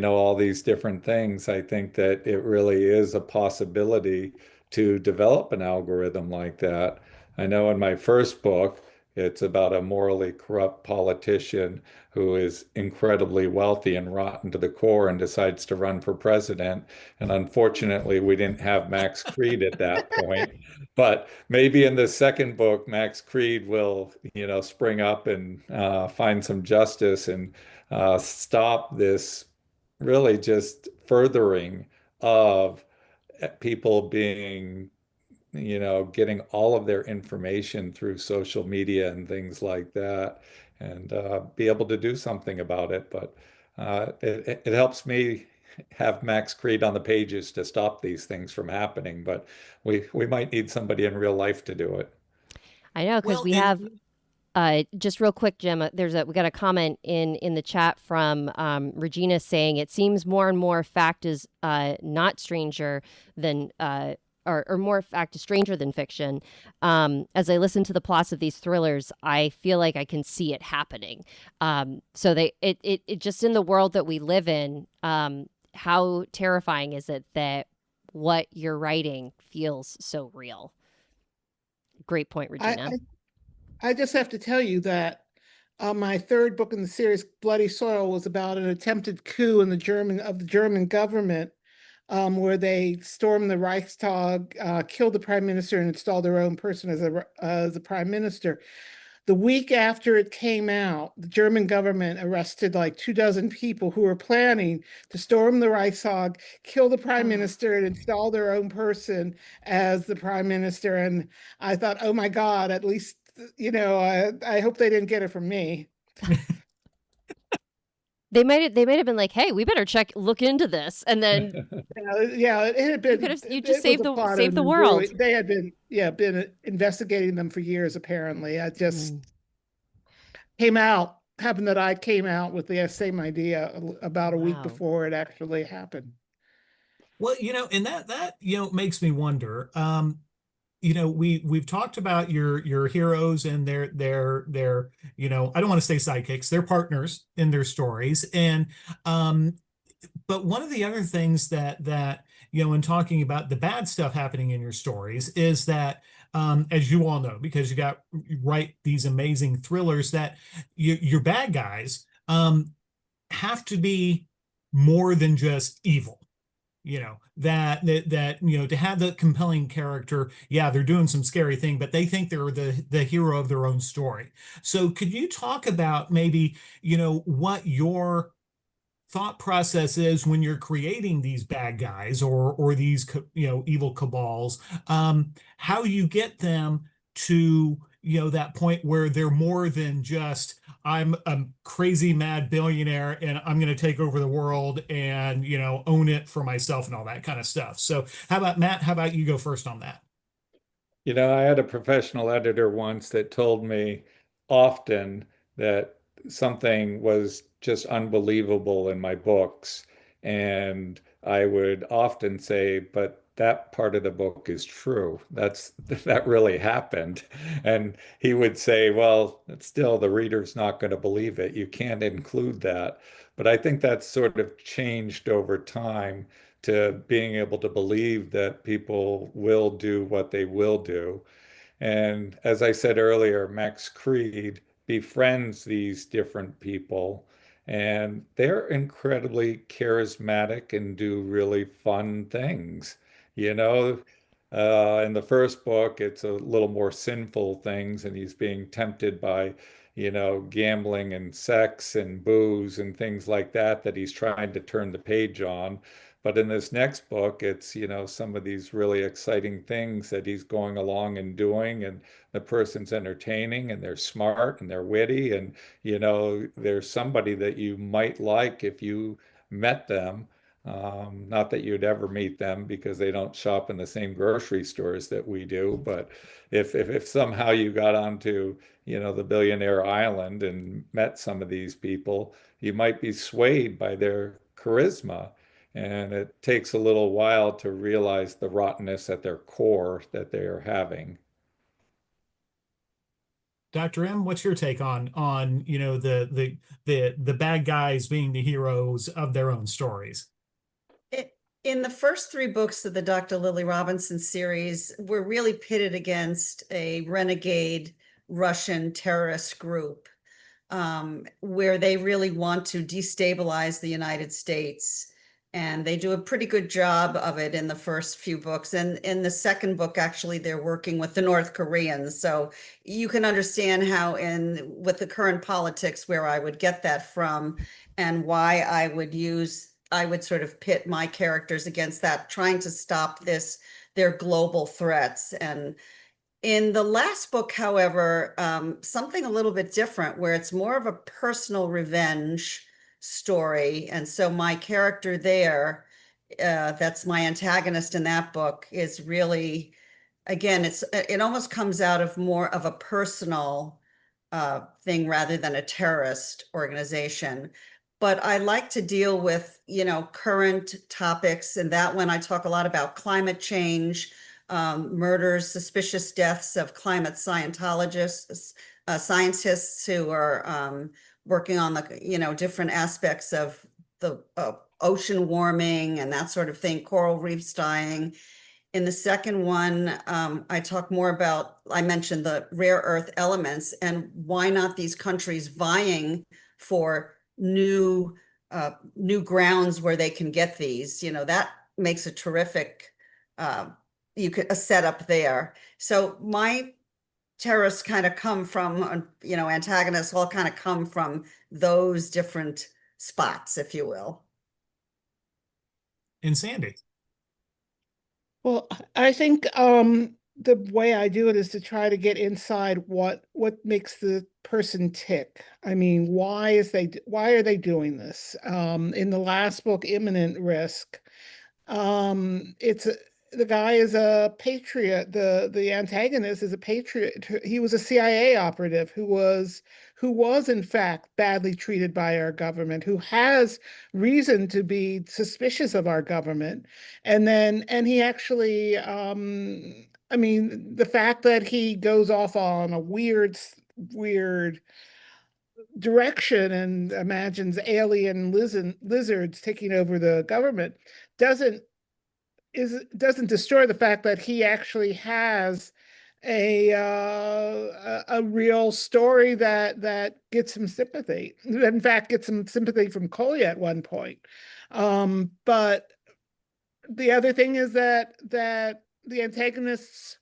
all these different things. I think that it really is a possibility to develop an algorithm like that. I know in my first book, it's about a morally corrupt politician who is incredibly wealthy and rotten to the core and decides to run for president. And unfortunately, we didn't have Max Creed at that point. But maybe in the second book, Max Creed will, spring up and find some justice and stop this really just furthering of people being, getting all of their information through social media and things like that, and be able to do something about it. But it helps me have Max Creed on the pages to stop these things from happening. But we might need somebody in real life to do it. I know, because Well, we and have just real quick, Jim. We got a comment in the chat from Regina saying it seems more and more fact is not stranger than or more fact is stranger than fiction. As I listen to the plots of these thrillers, I feel like I can see it happening. So it just in the world that we live in, how terrifying is it that what you're writing feels so real? Great point, Regina. I just have to tell you that my third book in the series, Bloody Soil, was about an attempted coup in the German government, where they stormed the Reichstag, killed the prime minister, and installed their own person as a prime minister. The week after it came out, the German government arrested like 24 people who were planning to storm the Reichstag, kill the prime minister, and install their own person as the prime minister. And I thought, oh my God, at least, I hope they didn't get it from me. They might have been like, "Hey, we better look into this," and then Yeah, it had been. you just saved save the world. They had been investigating them for years. Apparently, I just happened that I came out with the same idea about a week before it actually happened. well, and that makes me wonder. we've talked about your heroes and their I don't want to say sidekicks, they're partners in their stories. And but one of the other things that in talking about the bad stuff happening in your stories is that as you all know, because you write these amazing thrillers, that your bad guys have to be more than just evil. To have the compelling character, yeah, they're doing some scary thing, but they think they're the hero of their own story. So could you talk about maybe what your thought process is when you're creating these bad guys or these evil cabals, how you get them to that point where they're more than just I'm a crazy mad billionaire and I'm going to take over the world and own it for myself and all that kind of stuff. So how about Matt, how about you go first on that? I had a professional editor once that told me often that something was just unbelievable in my books. And I would often say, but that part of the book is true. That really happened. And he would say, well, still the reader's not going to believe it. You can't include that. But I think that's sort of changed over time to being able to believe that people will do what they will do. And as I said earlier, Max Creed befriends these different people, and they're incredibly charismatic and do really fun things. You know, in the first book, it's a little more sinful things, and he's being tempted by, gambling and sex and booze and things like that, that he's trying to turn the page on. But in this next book, it's, some of these really exciting things that he's going along and doing, and the person's entertaining and they're smart and they're witty. And, there's somebody that you might like if you met them. Not that you'd ever meet them because they don't shop in the same grocery stores that we do. But if somehow you got onto, the billionaire island and met some of these people, you might be swayed by their charisma. And it takes a little while to realize the rottenness at their core that they are having. Dr. M, what's your take on the bad guys being the heroes of their own stories? In the first three books of the Dr. Lily Robinson series, we're really pitted against a renegade Russian terrorist group, where they really want to destabilize the United States. And they do a pretty good job of it in the first few books. And in the second book, actually, they're working with the North Koreans. So you can understand how with the current politics, where I would get that from and why I would sort of pit my characters against that, trying to stop their global threats. And in the last book, however, something a little bit different, where it's more of a personal revenge story. And so my character there, that's my antagonist in that book, is really, again, it almost comes out of more of a personal thing rather than a terrorist organization. But I like to deal with, current topics. And that one, I talk a lot about climate change, murders, suspicious deaths of climate scientists who are working on the, different aspects of the ocean warming and that sort of thing, coral reefs dying. In the second one, I mentioned the rare earth elements and why not these countries vying for new grounds where they can get these. That makes a terrific a setup there. So my terrorists kind of come from, antagonists all kind of come from those different spots, if you will. And Sandy. Well, I think the way I do it is to try to get inside what makes the person tick. I mean, why are they doing this? In the last book, Imminent Risk, the guy is a patriot. The antagonist is a patriot. He was a CIA operative who was in fact badly treated by our government, who has reason to be suspicious of our government. And he actually I mean, the fact that he goes off on a weird direction and imagines alien lizards taking over the government doesn't doesn't destroy the fact that he actually has a real story that gets him sympathy. In fact, gets him sympathy from Kolya at one point. But the other thing is that the antagonists,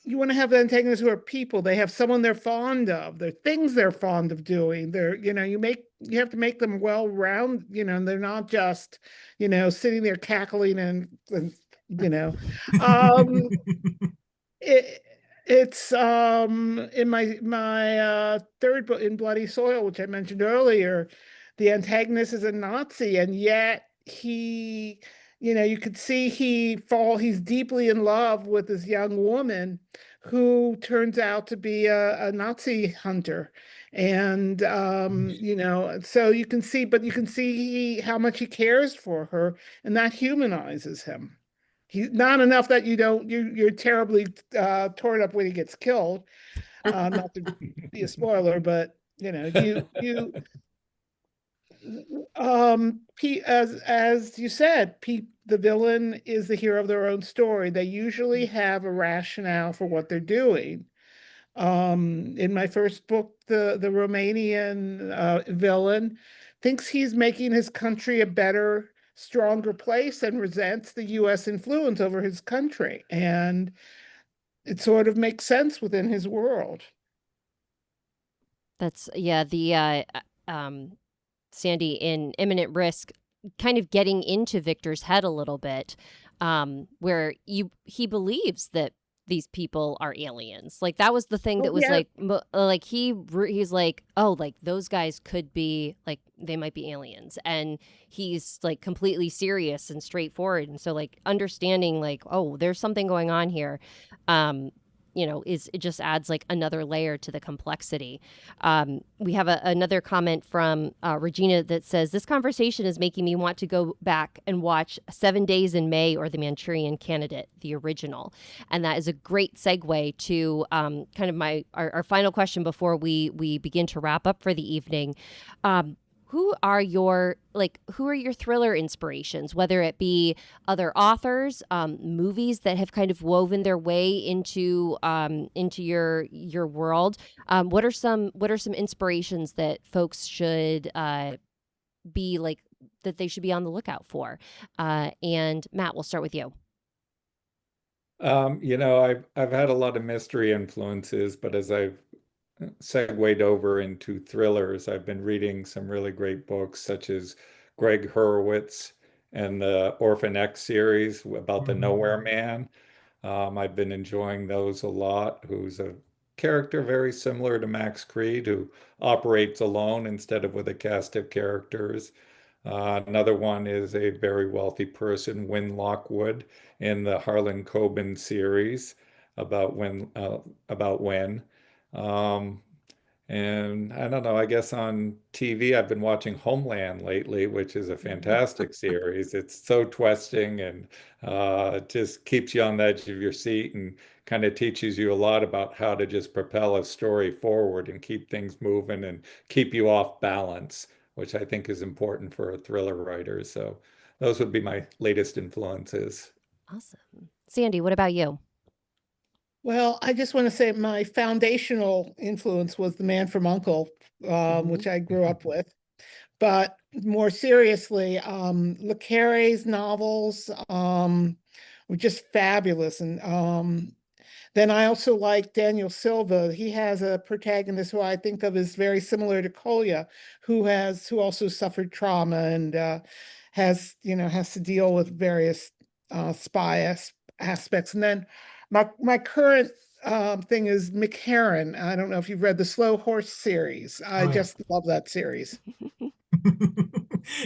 you want to have the antagonists who are people. They have someone they're fond of. They're things they're fond of doing. They're, you have to make them well-rounded, and they're not just, sitting there cackling and um, it, it's in my third book, in Bloody Soil, which I mentioned earlier, the antagonist is a Nazi, and yet you could see he's deeply in love with this young woman who turns out to be a Nazi hunter. And so you can see, but you can see how much he cares for her, and that humanizes him. He's not enough that you're terribly torn up when he gets killed. Not to be a spoiler, but as you said, the villain is the hero of their own story. They usually have a rationale for what they're doing. In my first book, the Romanian villain thinks he's making his country a better, stronger place and resents the US influence over his country. And it sort of makes sense within his world. That's the Sandy, in Imminent Risk, kind of getting into Victor's head a little bit, where he believes that these people are aliens. Like, that was the thing that was he's like, oh, like, those guys could be, like, they might be aliens. And he's, like, completely serious and straightforward. And so, like, understanding, like, oh, there's something going on here, it just adds, like, another layer to the complexity. We have another comment from Regina that says, this conversation is making me want to go back and watch 7 Days in May or The Manchurian Candidate, the original. And that is a great segue to kind of our final question before we begin to wrap up for the evening. Who are your thriller inspirations, whether it be other authors, movies that have kind of woven their way into your world? What are some inspirations that folks should be like, that they should be on the lookout for? And Matt, we'll start with you. I've had a lot of mystery influences, but as I've segued over into thrillers, I've been reading some really great books, such as Greg Hurwitz and the Orphan X series about the Nowhere Man. I've been enjoying those a lot, who's a character very similar to Max Creed, who operates alone instead of with a cast of characters. Another one is a very wealthy person, Win Lockwood, in the Harlan Coben series about Win. And I don't know, I guess on TV, I've been watching Homeland lately, which is a fantastic series. It's so twisting and just keeps you on the edge of your seat and kind of teaches you a lot about how to just propel a story forward and keep things moving and keep you off balance, which I think is important for a thriller writer. So those would be my latest influences. Awesome. Sandy, what about you? Well, I just want to say my foundational influence was The Man from U.N.C.L.E., which I grew up with. But more seriously, Le Carre's novels were just fabulous. And then I also like Daniel Silva. He has a protagonist who I think of as very similar to Kolya, who also suffered trauma and has to deal with various spy aspects. And then my current thing is McHarren. I don't know if you've read the Slow Horse series. I just love that series.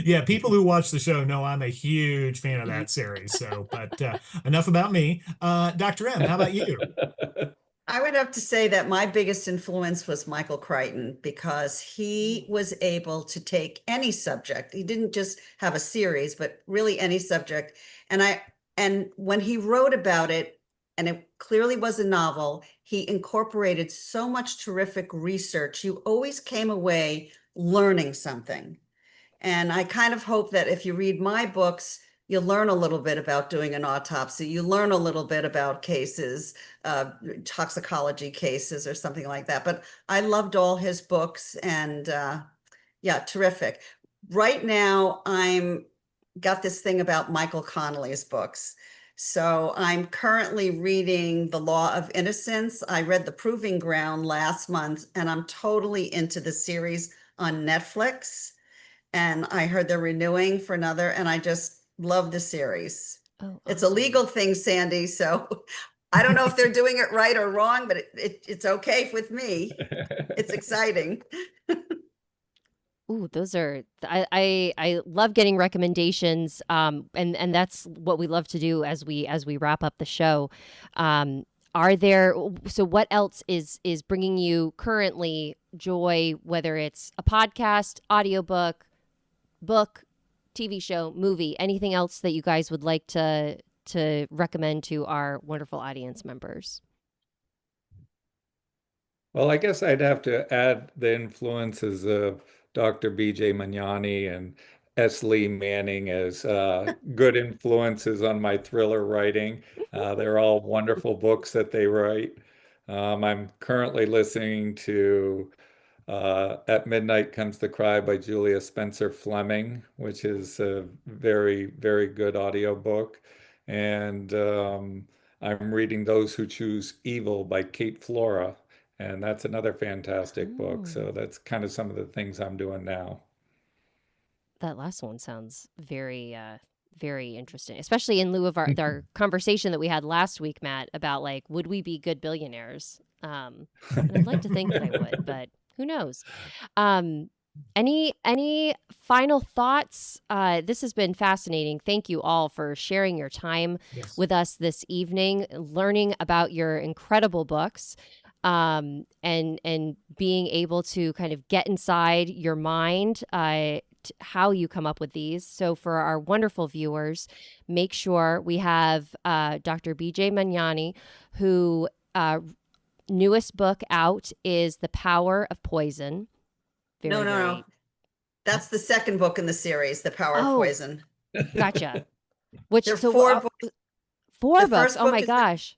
Yeah, people who watch the show know I'm a huge fan of that series. So, but enough about me. Dr. M, how about you? I would have to say that my biggest influence was Michael Crichton, because he was able to take any subject. He didn't just have a series, but really any subject. And when he wrote about it, and it clearly was a novel. He incorporated so much terrific research. You always came away learning something. And I kind of hope that if you read my books, you learn a little bit about doing an autopsy. You learn a little bit about cases, toxicology cases or something like that. But I loved all his books, and yeah, terrific. Right now, I'm got this thing about Michael Connelly's books. So I'm currently reading The Law of Innocence. I read The Proving Ground last month, and I'm totally into the series on Netflix. And I heard they're renewing for another, and I just love the series. Oh, It's a awesome. legal thing, Sandy, so I don't know if they're doing it right or wrong, but it's okay with me. It's exciting. Ooh, those are I love getting recommendations, and that's what we love to do as we wrap up the show. Are there so what else is bringing you currently joy, whether it's a podcast, audiobook, book, TV show, movie, anything else that you guys would like to recommend to our wonderful audience members? Well, I guess I'd have to add the influences of Dr. B.J. Magnani and S. Lee Manning as good influences on my thriller writing. They're all wonderful books that they write. I'm currently listening to At Midnight Comes the Cry by Julia Spencer Fleming, which is a very, very good audiobook. And I'm reading Those Who Choose Evil by Kate Flora, and that's another fantastic book. So that's kind of some of the things I'm doing now. That last one sounds very very interesting, especially in lieu of our conversation that we had last week, Matt, about like, would we be good billionaires? And I'd like to think that I would, but who knows? Any final thoughts? This has been fascinating. Thank you all for sharing your time with us this evening, learning about your incredible books, and being able to kind of get inside your mind, how you come up with these. So for our wonderful viewers, make sure we have Dr. B.J. Magnani, who newest book out is The Power of Poison. No. That's the second book in the series, The Power of Poison. Gotcha. Which there are so, four books. Four books. Oh my gosh.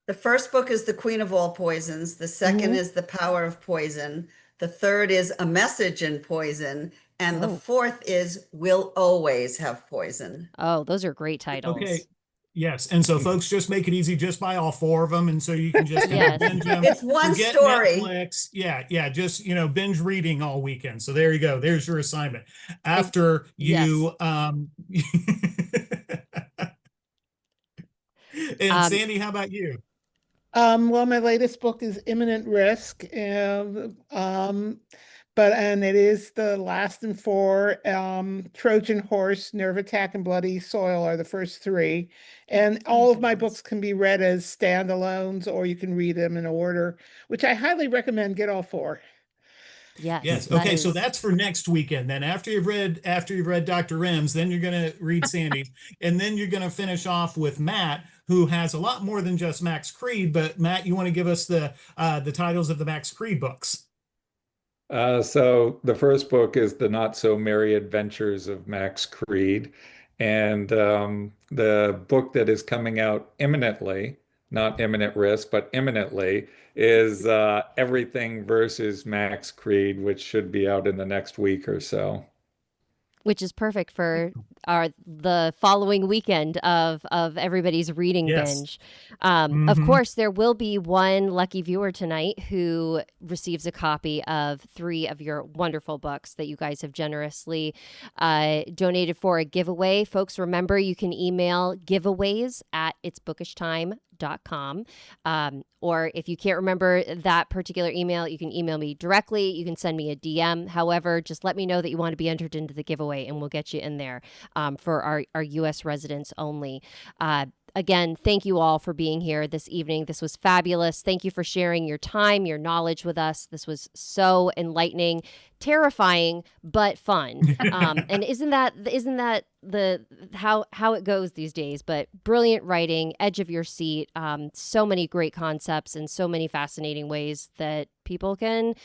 The first book is The Queen of All Poisons. The second is The Power of Poison. The third is A Message in Poison. And the fourth is We'll Always Have Poison. Oh, those are great titles. Okay. Yes. And so folks, just make it easy. Just buy all four of them. And so you can just binge them. It's one Forget story. Netflix. Yeah. Just, binge reading all weekend. So there you go. There's your assignment. After you, and Sandy, how about you? Well, my latest book is Imminent Risk, and it is the last in four. Trojan Horse, Nerve Attack, and Bloody Soil are the first three. And all of my books can be read as standalones, or you can read them in order, which I highly recommend. Get all four. Yes. Okay. So that's for next weekend. Then after you've read Dr. M's, then you're going to read Sandy's, and then you're going to finish off with Matt, who has a lot more than just Max Creed. But Matt, you want to give us the titles of the Max Creed books? So the first book is The Not So Merry Adventures of Max Creed. And the book that is coming out imminently, not imminent risk, but imminently, is Everything versus Max Creed, which should be out in the next week or so. Which is perfect for the following weekend of everybody's reading binge. Of course, there will be one lucky viewer tonight who receives a copy of 3 of your wonderful books that you guys have generously donated for a giveaway. Folks, remember, you can email giveaways@itsbookishtime.com. Or if you can't remember that particular email, you can email me directly. You can send me a DM. However, just let me know that you want to be entered into the giveaway, and we'll get you in there for our U.S. residents only. Again, thank you all for being here this evening. This was fabulous. Thank you for sharing your time, your knowledge with us. This was so enlightening, terrifying, but fun. And isn't that how it goes these days, but brilliant writing, edge of your seat, so many great concepts and so many fascinating ways that people can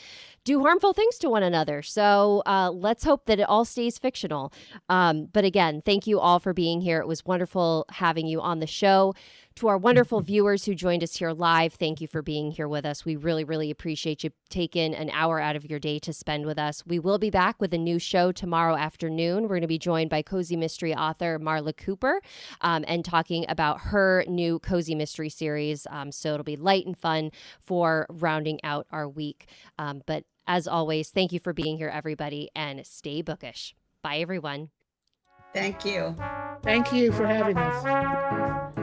do harmful things to one another. So let's hope that it all stays fictional. But again, thank you all for being here. It was wonderful having you on the show. To our wonderful viewers who joined us here live, thank you for being here with us. We really, really appreciate you taking an hour out of your day to spend with us. We will be back with a new show tomorrow afternoon. We're going to be joined by cozy mystery author Marla Cooper and talking about her new cozy mystery series. So it'll be light and fun for rounding out our week. But as always, thank you for being here, everybody, and stay bookish. Bye, everyone. Thank you. Thank you for having us.